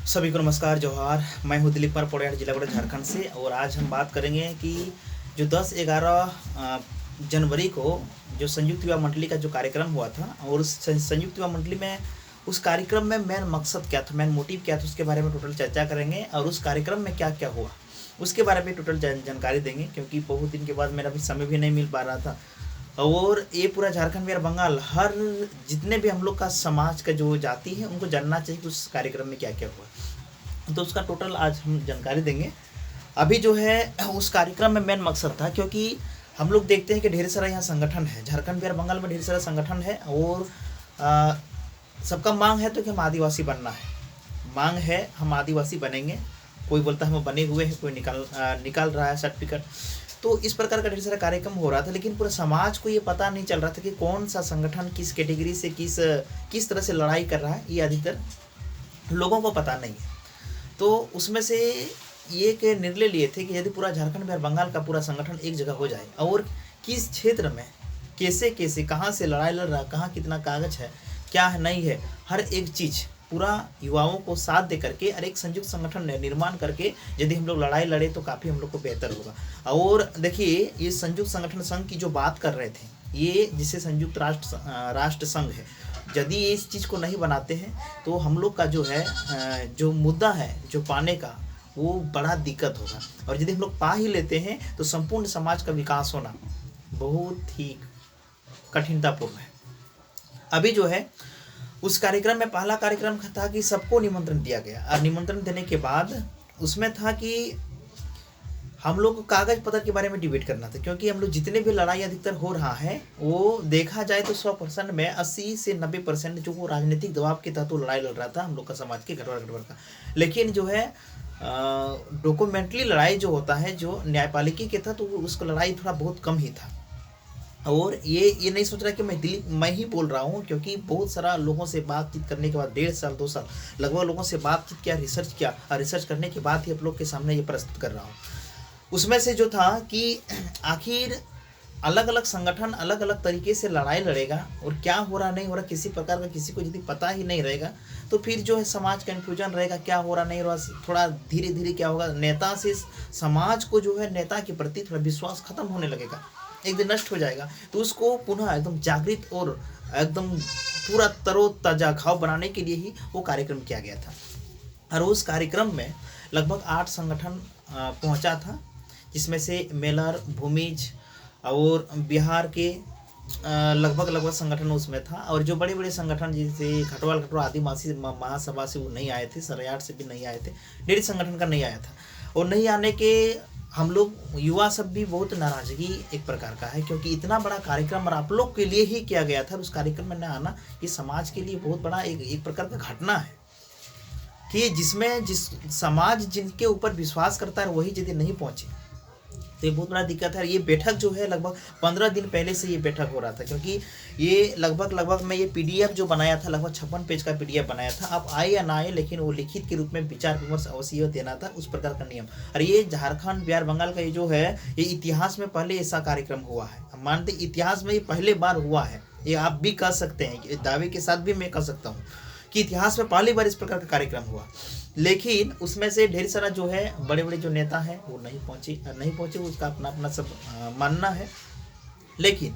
सभी को नमस्कार जोहार। मैं हूं दिलीप कुमार पौड़ियार, जिला कोटा, झारखंड से। और आज हम बात करेंगे कि जो 10-11 जनवरी को जो संयुक्त युवा मंडली का जो कार्यक्रम हुआ था, और उस संयुक्त युवा मंडली में उस कार्यक्रम में मेन मकसद क्या था, मेन मोटिव क्या था, उसके बारे में टोटल चर्चा करेंगे। और उस कार्यक्रम में क्या क्या हुआ उसके बारे में टोटल जानकारी देंगे, क्योंकि बहुत दिन के बाद मेरा भी समय भी नहीं मिल पा रहा था। और ये पूरा झारखंड बिहार बंगाल हर जितने भी हम लोग का समाज का जो जाति है उनको जानना चाहिए कि उस कार्यक्रम में क्या क्या हुआ। तो उसका टोटल आज हम जानकारी देंगे। अभी जो है उस कार्यक्रम में मेन मकसद था, क्योंकि हम लोग देखते हैं कि ढेर सारा यहाँ संगठन है, झारखंड बिहार बंगाल में ढेर सारा संगठन है। और सबका मांग है तो कि हम आदिवासी बनना है, मांग है हम आदिवासी बनेंगे। कोई बोलता है हम बने हुए हैं, कोई निकाल रहा है सर्टिफिकेट। तो इस प्रकार का ढेर सारा कार्यक्रम हो रहा था, लेकिन पूरे समाज को ये पता नहीं चल रहा था कि कौन सा संगठन किस कैटेगरी से किस तरह से लड़ाई कर रहा है, ये अधिकतर लोगों को पता नहीं है। तो उसमें से ये के निर्णय लिए थे कि यदि पूरा झारखंड बिहार बंगाल का पूरा संगठन एक जगह हो जाए, और किस क्षेत्र में कैसे कैसे कहाँ से लड़ाई लड़ रहा है, कहाँ कितना कागज है, क्या है नहीं है, हर एक चीज़ पूरा युवाओं को साथ दे करके और एक संयुक्त संगठन निर्माण करके यदि हम लोग लड़ाई लड़े तो काफ़ी हम लोग को बेहतर होगा। और देखिए, ये संयुक्त संगठन संघ की जो बात कर रहे थे, ये जिसे संयुक्त राष्ट्र संघ है, यदि ये इस चीज़ को नहीं बनाते हैं तो हम लोग का जो है जो मुद्दा है जो पाने का, वो बड़ा दिक्कत होगा। और यदि हम लोग पा ही लेते हैं तो संपूर्ण समाज का विकास होना बहुत ही कठिनतापूर्ण है। अभी जो है उस कार्यक्रम में पहला कार्यक्रम था कि सबको निमंत्रण दिया गया, और निमंत्रण देने के बाद उसमें था कि हम लोग को कागज पत्र के बारे में डिबेट करना था, क्योंकि हम लोग जितने भी लड़ाई अधिकतर हो रहा है वो देखा जाए तो 100% में 80 से 90% जो वो राजनीतिक दबाव के तहत वो लड़ाई लड़ रहा था हम लोग का समाज के गठबड़ का। लेकिन जो है डॉक्यूमेंट्री लड़ाई जो होता है, जो न्यायपालिका के तहत, तो उसका लड़ाई थोड़ा बहुत कम ही था। और ये नहीं सोच रहा कि मैं ही बोल रहा हूँ, क्योंकि बहुत सारा लोगों से बातचीत करने के बाद 1.5 साल 2 साल लगभग लोगों से बातचीत किया, रिसर्च किया, और रिसर्च करने के बाद ही आप लोग के सामने ये प्रस्तुत कर रहा हूँ। उसमें से जो था कि आखिर अलग अलग संगठन अलग अलग तरीके से लड़ाई लड़ेगा, और क्या हो रहा नहीं हो रहा किसी प्रकार का किसी को यदि पता ही नहीं रहेगा तो फिर जो है समाज कन्फ्यूजन रहेगा, क्या हो रहा नहीं हो रहा। थोड़ा धीरे धीरे क्या होगा, नेता से समाज को जो है नेता के प्रति थोड़ा विश्वास खत्म होने लगेगा, एक दिन नष्ट हो जाएगा। तो उसको पुनः एकदम जागृत और एकदम पूरा तरोताजा घाव बनाने के लिए ही वो कार्यक्रम किया गया था। और उस कार्यक्रम में लगभग 8 संगठन पहुंचा था, जिसमें से मेलर, भूमिज और बिहार के लगभग संगठन उसमें था। और जो बड़े बड़े संगठन जैसे खटवाल आदिवासी महासभा से वो नहीं आए थे, सरयाट से भी नहीं आए थे, डेढ़ संगठन का नहीं आया था। और नहीं आने के हम लोग युवा सब भी बहुत नाराजगी एक प्रकार का है, क्योंकि इतना बड़ा कार्यक्रम और आप लोग के लिए ही किया गया था। उस कार्यक्रम में न आना ये समाज के लिए बहुत बड़ा एक प्रकार का घटना है, कि जिस समाज जिनके ऊपर विश्वास करता है वही यदि नहीं पहुंचे तो ये बहुत बड़ा दिक्कत है। ये बैठक जो है लगभग 15 दिन पहले से ये बैठक हो रहा था, क्योंकि ये लगभग मैं ये पीडीएफ जो बनाया था, लगभग 56 पेज का पीडीएफ बनाया था। अब आए या ना आए, लेकिन वो लिखित के रूप में विचार विमर्श अवश्य देना था, उस प्रकार का नियम। और ये झारखंड बिहार बंगाल का ये जो है, ये इतिहास में पहले ऐसा कार्यक्रम हुआ है। हम मानते इतिहास में ये पहले बार हुआ है, ये आप भी कह सकते हैं, दावे के साथ भी मैं कह सकता हूँ कि इतिहास में पहली बार इस प्रकार का कार्यक्रम हुआ। लेकिन उसमें से ढेर सारा जो है बड़े बड़े जो नेता हैं वो नहीं पहुंचे, उसका अपना अपना सब मानना है। लेकिन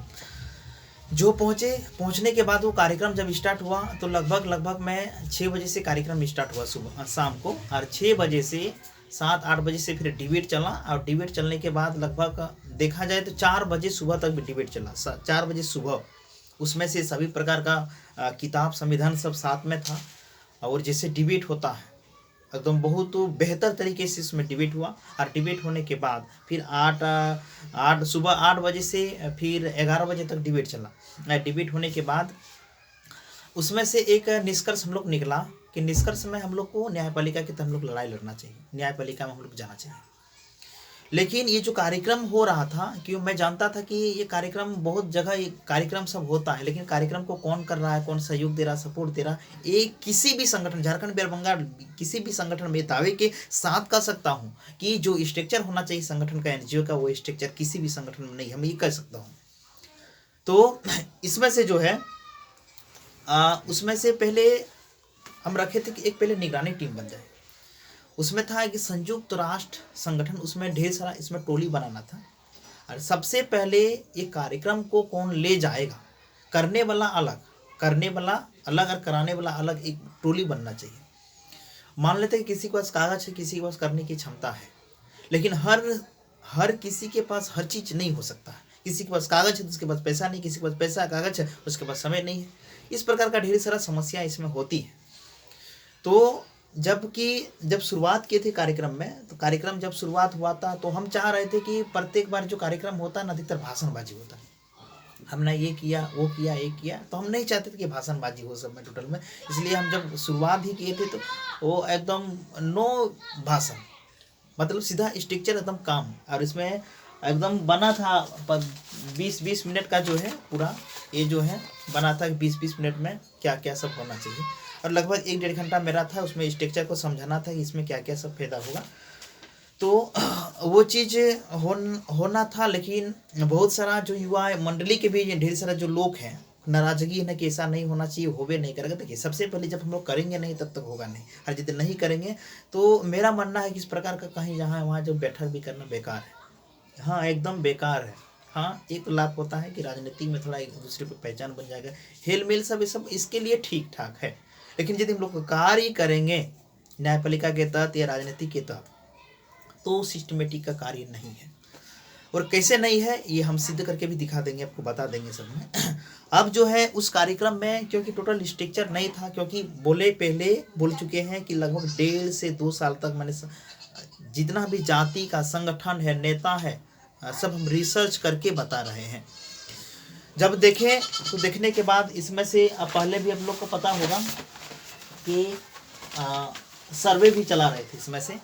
जो पहुंचने के बाद वो कार्यक्रम जब स्टार्ट हुआ तो लगभग मैं 6 बजे से कार्यक्रम स्टार्ट हुआ सुबह शाम को, और 6 बजे से 7-8 बजे से फिर डिबेट चला। और डिबेट चलने के बाद लगभग देखा जाए तो 4 बजे सुबह तक भी डिबेट चला, 4 बजे सुबह। उसमें से सभी प्रकार का किताब संविधान सब साथ में था, और जैसे डिबेट होता है एकदम बहुत बेहतर तरीके से इसमें डिबेट हुआ। और डिबेट होने के बाद फिर सुबह 8 बजे से फिर 11 बजे तक डिबेट चला। डिबेट होने के बाद उसमें से एक निष्कर्ष हम लोग निकला कि निष्कर्ष में हम लोग को न्यायपालिका के तहत हम लोग लड़ाई लड़ना चाहिए, न्यायपालिका में हम लोग जाना चाहिए। लेकिन ये जो कार्यक्रम हो रहा था, क्यों मैं जानता था कि ये कार्यक्रम बहुत जगह ये कार्यक्रम सब होता है, लेकिन कार्यक्रम को कौन कर रहा है, कौन सहयोग दे रहा, सपोर्ट दे रहा, ये किसी भी संगठन झारखंड बिहार बंगाल किसी भी संगठन में दावे के साथ कह सकता हूँ कि जो स्ट्रक्चर होना चाहिए संगठन का, एनजीओ का, वो स्ट्रक्चर किसी भी संगठन में नहीं, हम ये कह सकता हूँ। तो इसमें से जो है उसमें से पहले हम रखे थे कि एक पहले निगरानी टीम बन जाए, उसमें था कि संयुक्त राष्ट्र संगठन, उसमें ढेर सारा इसमें टोली बनाना था। और सबसे पहले ये कार्यक्रम को कौन ले जाएगा, करने वाला अलग और कराने वाला अलग, एक टोली बनना चाहिए। मान लेते हैं कि किसी के पास कागज है, किसी के पास करने की क्षमता है, लेकिन हर किसी के पास हर चीज नहीं हो सकता है। किसी के पास कागज है तो उसके पास पैसा नहीं, किसी के पास पैसा कागज है उसके पास समय नहीं है। इस प्रकार का ढेर सारा समस्या इसमें होती है। तो जब शुरुआत किए थे कार्यक्रम में, तो कार्यक्रम जब शुरुआत हुआ था तो हम चाह रहे थे कि प्रत्येक बार जो कार्यक्रम होता है ना, अधिकतर भाषणबाजी होता है। हमने ये किया, वो किया, ये किया, तो हम नहीं चाहते थे कि भाषणबाजी हो सब में टोटल में। इसलिए हम जब शुरुआत ही किए थे तो वो एकदम नो भाषण, मतलब सीधा स्ट्रक्चर एकदम काम, और इसमें एकदम बना था 20-20 मिनट का जो है पूरा ये जो है बना था कि 20-20 मिनट में क्या क्या सब होना चाहिए। और लगभग 1-1.5 घंटा मेरा था उसमें स्ट्रक्चर को समझाना था कि इसमें क्या क्या सब फायदा होगा। तो वो चीज़ होना था। लेकिन बहुत सारा जो युवा मंडली के भी ढेर सारा जो लोग हैं, नाराजगी है कि ऐसा नहीं होना चाहिए, होवे नहीं करेगा। देखिए सबसे पहले जब हम लोग करेंगे नहीं तब तक होगा नहीं, और यदि नहीं करेंगे तो मेरा मानना है कि इस प्रकार का कहीं जहाँ वहाँ जो बैठक भी करना बेकार है। हाँ, एकदम बेकार है। हाँ, एक लाभ होता है कि राजनीति में थोड़ा एक दूसरे पर पहचान बन जाएगा, हेल मेल सब ये सब इसके लिए ठीक ठाक है। लेकिन यदि हम लोग कार्य करेंगे न्यायपालिका के तहत या राजनीति के तहत, तो सिस्टमेटिक का कार्य नहीं है। और कैसे नहीं है ये हम सिद्ध करके भी दिखा देंगे, आपको बता देंगे सब में। अब जो है उस कार्यक्रम में क्योंकि टोटल स्ट्रक्चर नहीं था, क्योंकि पहले बोल चुके हैं कि लगभग 1.5 से 2 साल तक मैंने जितना भी जाति का संगठन है, नेता है, सब हम रिसर्च करके बता रहे हैं। जब देखें तो देखने के बाद इसमें से अब पहले भी हम लोग को पता होगा कि सर्वे भी चला रहे थे इसमें से।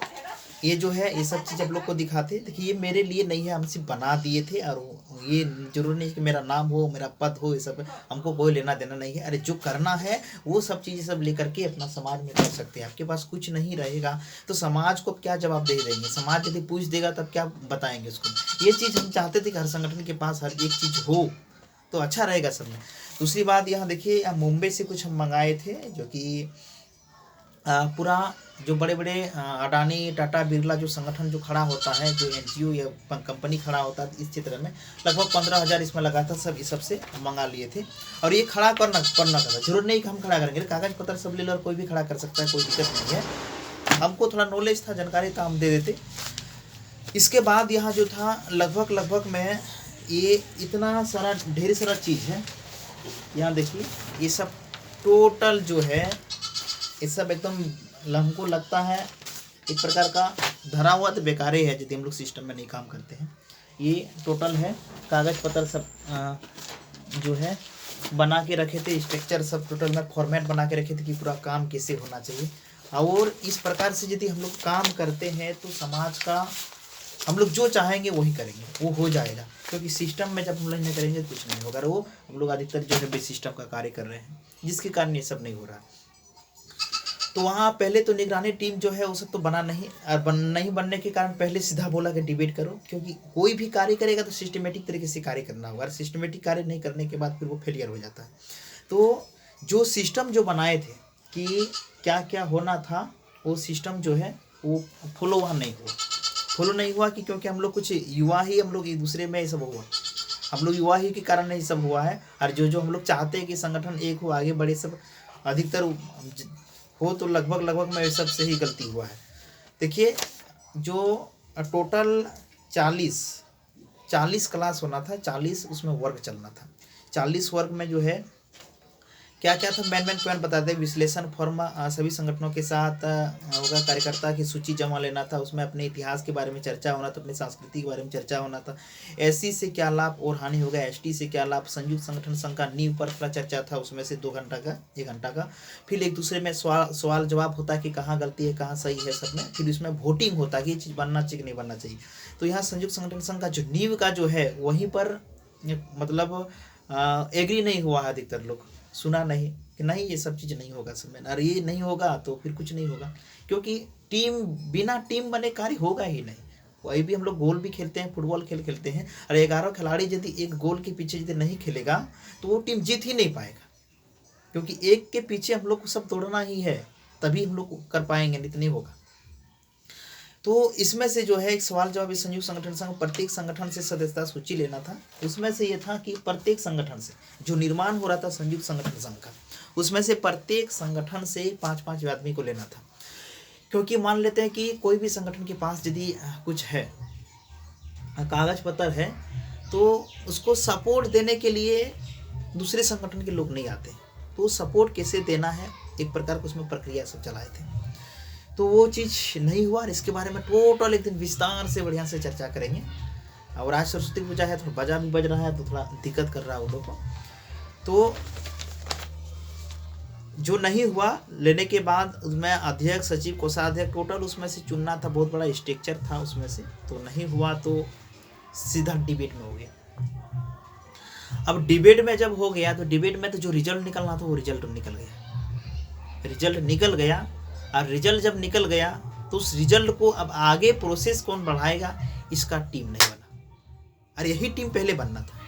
ये जो है ये सब चीज़ आप लोग को दिखाते। देखिए ये मेरे लिए नहीं है, हम सिर्फ बना दिए थे, और ये जरूरी नहीं कि मेरा नाम हो, मेरा पद हो, ये सब हमको कोई लेना देना नहीं है। अरे जो करना है वो सब चीज़ें सब लेकर के अपना समाज में कर सकते हैं। आपके पास कुछ नहीं रहेगा तो समाज को क्या जवाब दे देंगे? समाज यदि पूछ देगा तब क्या बताएंगे उसको? ये चीज़ हम चाहते थे कि हर संगठन के पास हर एक चीज़ हो तो अच्छा रहेगा सब में। दूसरी बात यहाँ देखिए, मुंबई से कुछ हम मंगाए थे, जो कि पूरा जो बड़े बड़े अडानी, टाटा, बिरला जो संगठन जो खड़ा होता है, जो एनजीओ या कंपनी खड़ा होता है इस क्षेत्र में, लगभग 15,000 इसमें लगा था। सब इस सब से मंगा लिए थे। और ये खड़ा करना था, जरूर नहीं कि हम खड़ा करेंगे, कागज पत्र सब ले लो और कोई भी खड़ा कर सकता है, कोई दिक्कत नहीं है। हमको थोड़ा नॉलेज था, जानकारी था, हम दे देते। इसके बाद यहाँ जो था लगभग में ये इतना सारा ढेर सारा चीज़ है। यहाँ देखिए ये सब टोटल जो है ये सब एकदम हमको लगता है एक प्रकार का धरा हुआ तो बेकार ही है यदि हम लोग सिस्टम में नहीं काम करते हैं। ये टोटल है कागज पत्र सब जो है बना के रखे थे, स्ट्रक्चर सब टोटल में फॉर्मेट बना के रखे थे कि पूरा काम कैसे होना चाहिए। और इस प्रकार से यदि हम लोग काम करते हैं तो समाज का हम लोग जो चाहेंगे वही करेंगे, वो हो जाएगा। क्योंकि सिस्टम में जब हम लोग नहीं करेंगे तो कुछ नहीं होगा। वो हम लोग अधिकतर जो है सिस्टम का कार्य कर रहे हैं, जिसके कारण ये सब नहीं हो रहा। तो वहाँ पहले तो निगरानी टीम जो है वो सब तो बना नहीं, और नहीं बनने के कारण पहले सीधा बोला कि डिबेट करो, क्योंकि कोई भी कार्य करेगा तो सिस्टमेटिक तरीके से कार्य करना होगा, और सिस्टमेटिक कार्य नहीं करने के बाद फिर वो फेलियर हो जाता है। तो जो सिस्टम जो बनाए थे कि क्या क्या होना था, वो सिस्टम जो है वो फॉलो वहाँ नहीं हुआ कि क्योंकि हम लोग कुछ युवा ही हम लोग एक दूसरे में ये सब हुआ, हम लोग युवा ही के कारण ये सब हुआ है। और जो हम लोग चाहते हैं कि संगठन एक हो, आगे बढ़े, सब अधिकतर हो, तो लगभग में सब से ही गलती हुआ है। देखिए जो टोटल 40 क्लास होना था, 40 उसमें वर्ग चलना था। 40 वर्ग में जो है क्या क्या था, मेन पॉइंट बताते हैं। विश्लेषण फॉर्म सभी संगठनों के साथ होगा, कार्यकर्ता की सूची जमा लेना था, उसमें अपने इतिहास के बारे में चर्चा होना था, अपनी संस्कृति के बारे में चर्चा होना था। एससी से क्या लाभ और हानि होगा, एसटी से क्या लाभ, संयुक्त संगठन संघ का नींव पर पूरा चर्चा था, उसमें से 2 घंटा का 1 घंटा का। फिर एक दूसरे में सवाल जवाब होता है कि कहाँ गलती है कहाँ सही है सब में। फिर उसमें वोटिंग होता है कि ये चीज़ बनना चाहिए कि नहीं बनना चाहिए। तो यहाँ संयुक्त संगठन संघ का जो नींव का जो है वहीं पर मतलब एग्री नहीं हुआ है, अधिकतर लोग सुना नहीं कि नहीं ये सब चीज़ नहीं होगा सब में, और ये नहीं होगा तो फिर कुछ नहीं होगा। क्योंकि बिना टीम बने कार्य होगा ही नहीं। वही भी हम लोग गोल भी खेलते हैं, फुटबॉल खेलते हैं, और 11 खिलाड़ी यदि एक गोल के पीछे यदि नहीं खेलेगा तो वो टीम जीत ही नहीं पाएगा। क्योंकि एक के पीछे हम लोग को सब दौड़ना ही है, तभी हम लोग कर पाएंगे, नहीं तो नहीं होगा। तो इसमें से जो है एक सवाल जवाब इस संयुक्त संगठन संघ प्रत्येक संगठन से सदस्यता सूची लेना था। उसमें से ये था कि प्रत्येक संगठन से जो निर्माण हो रहा था संयुक्त संगठन संघ का, उसमें से प्रत्येक संगठन से 5-5 आदमी को लेना था। क्योंकि मान लेते हैं कि कोई भी संगठन के पास यदि कुछ है, कागज पत्र है, तो उसको सपोर्ट देने के लिए दूसरे संगठन के लोग नहीं आते, तो सपोर्ट कैसे देना है एक प्रकार का उसमें प्रक्रिया सब चलाए थे। तो वो चीज़ नहीं हुआ और इसके बारे में टोटल एक दिन विस्तार से बढ़िया से चर्चा करेंगे। और आज सरस्वती पूजा है, थोड़ा बाजा भी बज रहा है तो थोड़ा दिक्कत कर रहा है वो लोग को। तो जो नहीं हुआ लेने के बाद उसमें अध्यक्ष, सचिव, कोषाध्यक्ष टोटल उसमें से चुनना था, बहुत बड़ा स्ट्रक्चर था उसमें से। तो नहीं हुआ तो सीधा डिबेट में हो गया। अब डिबेट में जब हो गया तो डिबेट में तो जो रिजल्ट निकलना था वो रिजल्ट निकल गया। और रिजल्ट जब निकल गया तो उस रिजल्ट को अब आगे प्रोसेस कौन बढ़ाएगा, इसका टीम नहीं बना। और यही टीम पहले बनना था,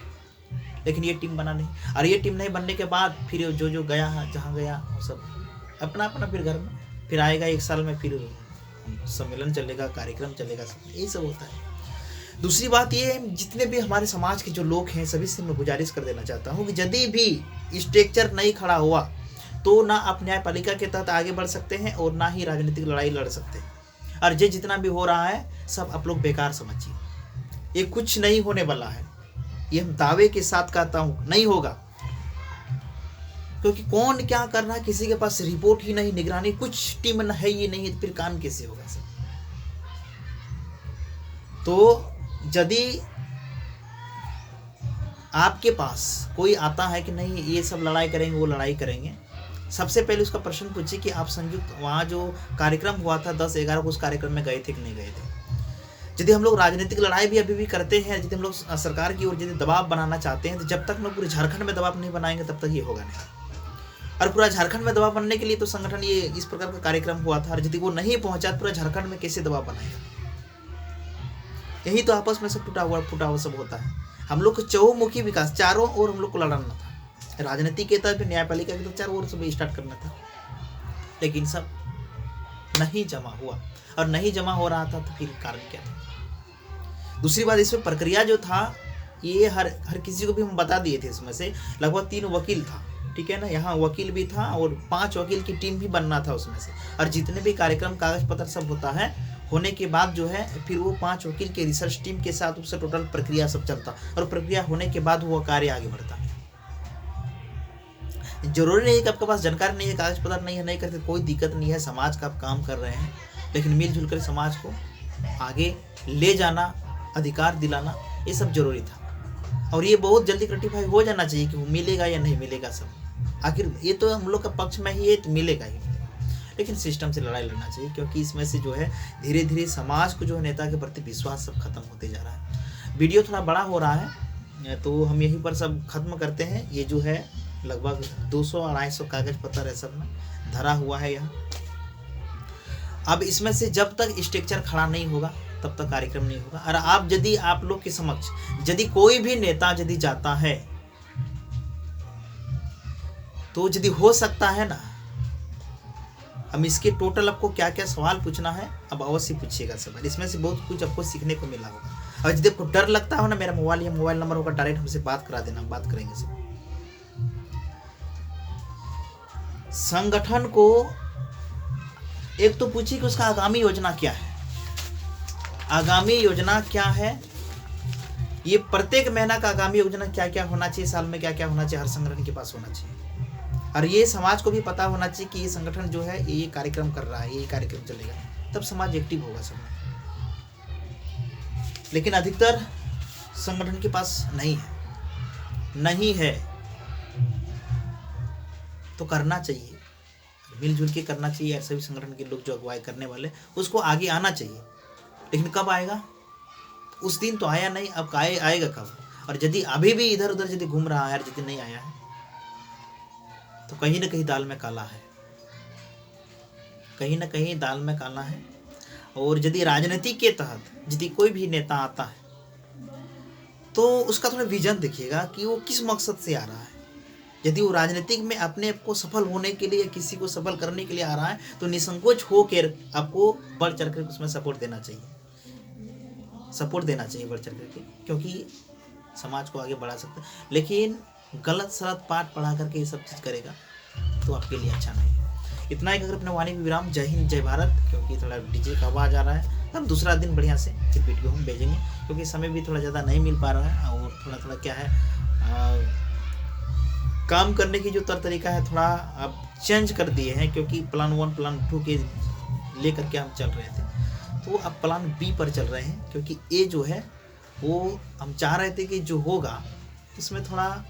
लेकिन ये टीम बना नहीं। और ये टीम नहीं बनने के बाद फिर जो गया जहाँ गया वो सब अपना अपना फिर घर में फिर आएगा। 1 साल में फिर सम्मेलन चलेगा, कार्यक्रम चलेगा, सब यही सब होता है। दूसरी बात ये, जितने भी हमारे समाज के जो लोग हैं सभी से मैं गुजारिश कर देना चाहता हूँ कि यदि भी स्ट्रक्चर नहीं खड़ा हुआ तो ना आप न्यायपालिका के तहत आगे बढ़ सकते हैं और ना ही राजनीतिक लड़ाई लड़ सकते हैं। और ये जितना भी हो रहा है सब आप लोग बेकार समझिए, ये कुछ नहीं होने वाला है। ये हम दावे के साथ कहता हूँ नहीं होगा, क्योंकि कौन क्या कर रहा है किसी के पास रिपोर्ट ही नहीं, निगरानी कुछ टीम न है ही नहीं, तो फिर काम कैसे होगा सर। तो यदि आपके पास कोई आता है कि नहीं ये सब लड़ाई करेंगे, वो लड़ाई करेंगे, सबसे पहले उसका प्रश्न पूछिए कि आप संयुक्त वहाँ जो कार्यक्रम हुआ था 10-11 को, उस कार्यक्रम में गए थे कि नहीं गए थे। यदि हम लोग राजनीतिक लड़ाई भी अभी भी करते हैं, यदि हम लोग सरकार की ओर यदि दबाव बनाना चाहते हैं, तो जब तक हम लोग पूरे झारखंड में दबाव नहीं बनाएंगे तब तक ये होगा नहीं। और पूरा झारखंड में दबाव बनने के लिए तो संगठन ये इस प्रकार का कार्यक्रम हुआ था, और यदि वो नहीं पहुंचा तो पूरा झारखंड में कैसे दबाव बनाएगा। यही तो आपस में सब टूटा हुआ सब होता है। हम लोग को चहुमुखी विकास चारों ओर हम लोग को लड़ना था, राजनीति के तहत न्यायपालिका के तहत चारों ओर सब स्टार्ट करना था, लेकिन सब नहीं जमा हुआ। और नहीं जमा हो रहा था तो फिर कारण क्या था। दूसरी बात, इसमें प्रक्रिया जो था ये हर किसी को भी हम बता दिए थे। इसमें से लगभग 3 वकील था, ठीक है ना, यहाँ वकील भी था और 5 वकील की टीम भी बनना था उसमें से। और जितने भी कार्यक्रम कागज पत्र सब होता है होने के बाद जो है फिर वो 5 वकील के रिसर्च टीम के साथ उससे टोटल प्रक्रिया सब चलता, और प्रक्रिया होने के बाद वो कार्य आगे बढ़ता। जरूरी नहीं है कि आपके पास जानकारी नहीं है, कागज पत्र नहीं है, नहीं करते, कोई दिक्कत नहीं है। समाज का आप काम कर रहे हैं, लेकिन मिलजुल कर समाज को आगे ले जाना, अधिकार दिलाना, ये सब जरूरी था। और ये बहुत जल्दी रेक्टिफाई हो जाना चाहिए कि वो मिलेगा या नहीं मिलेगा सब। आखिर ये तो हम लोग का पक्ष में ही है तो मिलेगा ही, लेकिन सिस्टम से लड़ाई लड़ना चाहिए, क्योंकि इसमें से जो है धीरे धीरे समाज को जो है नेता के प्रति विश्वास सब खत्म होते जा रहा है। वीडियो थोड़ा बड़ा हो रहा है तो हम यहीं पर सब खत्म करते हैं। ये जो है लगभग 200-250 कागज पत्र है सब में धरा हुआ है यहाँ। अब इसमें से जब तक स्ट्रक्चर खड़ा नहीं होगा तब तक कार्यक्रम नहीं होगा। और आप यदि आप लोग के समक्ष यदि कोई भी नेता यदि जाता है तो यदि हो सकता है ना, हम इसके टोटल आपको क्या क्या सवाल पूछना है अब अवश्य पूछिएगा सवाल। इसमें से बहुत कुछ आपको सीखने को मिला होगा। और यदि आपको डर लगता हो ना, मेरा मोबाइल नंबर होगा, डायरेक्ट हमसे बात करा देना, हम बात करेंगे सब। संगठन को एक तो पूछिए कि उसका आगामी योजना क्या है। आगामी योजना क्या है, ये प्रत्येक महीना का आगामी योजना क्या क्या होना चाहिए, साल में क्या क्या होना चाहिए, हर संगठन के पास होना चाहिए। और ये समाज को भी पता होना चाहिए कि ये संगठन जो है ये कार्यक्रम कर रहा है, ये कार्यक्रम चलेगा, तब समाज एक्टिव होगा सब। लेकिन अधिकतर संगठन के पास नहीं है तो करना चाहिए, मिलजुल के करना चाहिए। सभी संगठन के लोग जो अगुवाई करने वाले उसको आगे आना चाहिए। लेकिन कब आएगा, उस दिन तो आया नहीं, अब आएगा कब। और यदि अभी भी इधर उधर यदि घूम रहा है, यदि नहीं आया है तो कहीं ना कहीं दाल में काला है, कहीं ना कहीं दाल में काला है। और यदि राजनीति के तहत यदि कोई भी नेता आता है तो उसका थोड़ा विजन देखिएगा कि वो किस मकसद से आ रहा है। यदि वो राजनीतिक में अपने आप को सफल होने के लिए या किसी को सफल करने के लिए आ रहा है तो निसंकोच होकर आपको बढ़ चढ़ कर उसमें सपोर्ट देना चाहिए, बढ़ चढ़ करके, क्योंकि समाज को आगे बढ़ा सकते हैं। लेकिन गलत सलत पाठ पढ़ा करके ये सब चीज़ करेगा तो आपके लिए अच्छा नहीं है। इतना ही अगर अपने वाणी में विराम। जय हिंद जय भारत। क्योंकि थोड़ा डीजे का आवाज़ आ रहा है, हम दूसरा दिन बढ़िया से फिर वीडियो हम भेजेंगे, क्योंकि समय भी थोड़ा ज़्यादा नहीं मिल पा रहा है और थोड़ा थोड़ा क्या है काम करने की जो तरीका है थोड़ा अब चेंज कर दिए हैं, क्योंकि प्लान 1 प्लान 2 के लेकर के हम चल रहे थे, तो अब प्लान बी पर चल रहे हैं, क्योंकि ए जो है वो हम चाह रहे थे कि जो होगा उसमें थोड़ा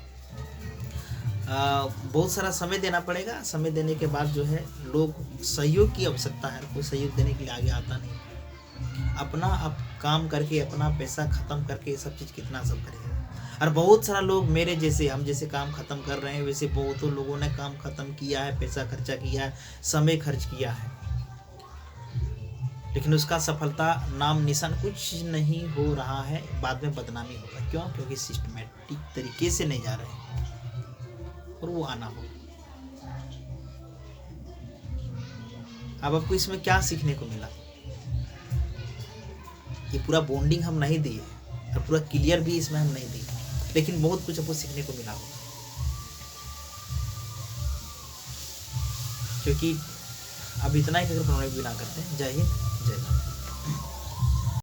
बहुत सारा समय देना पड़ेगा। समय देने के बाद जो है लोग सहयोग की आवश्यकता है, कोई सहयोग देने के लिए आगे आता नहीं। अपना अब काम करके अपना पैसा ख़त्म करके ये सब चीज़ कितना सब करेगा। और बहुत सारा लोग मेरे जैसे हम जैसे काम ख़त्म कर रहे हैं, वैसे बहुतों लोगों ने काम ख़त्म किया है, पैसा खर्चा किया है, समय खर्च किया है, लेकिन उसका सफलता नाम निशान कुछ नहीं हो रहा है। बाद में बदनामी होगा। क्यों? क्योंकि सिस्टमेटिक तरीके से नहीं जा रहे हैं और वो आना हो। अब आपको इसमें क्या सीखने को मिला? ये पूरा बॉन्डिंग हम नहीं दिए और पूरा क्लियर भी इसमें हम नहीं दिए, लेकिन बहुत कुछ आपको सीखने को मिला होगा, क्योंकि अब इतना ही अगर प्रणय भी ना करते हैं। जय हिंद जय भारत।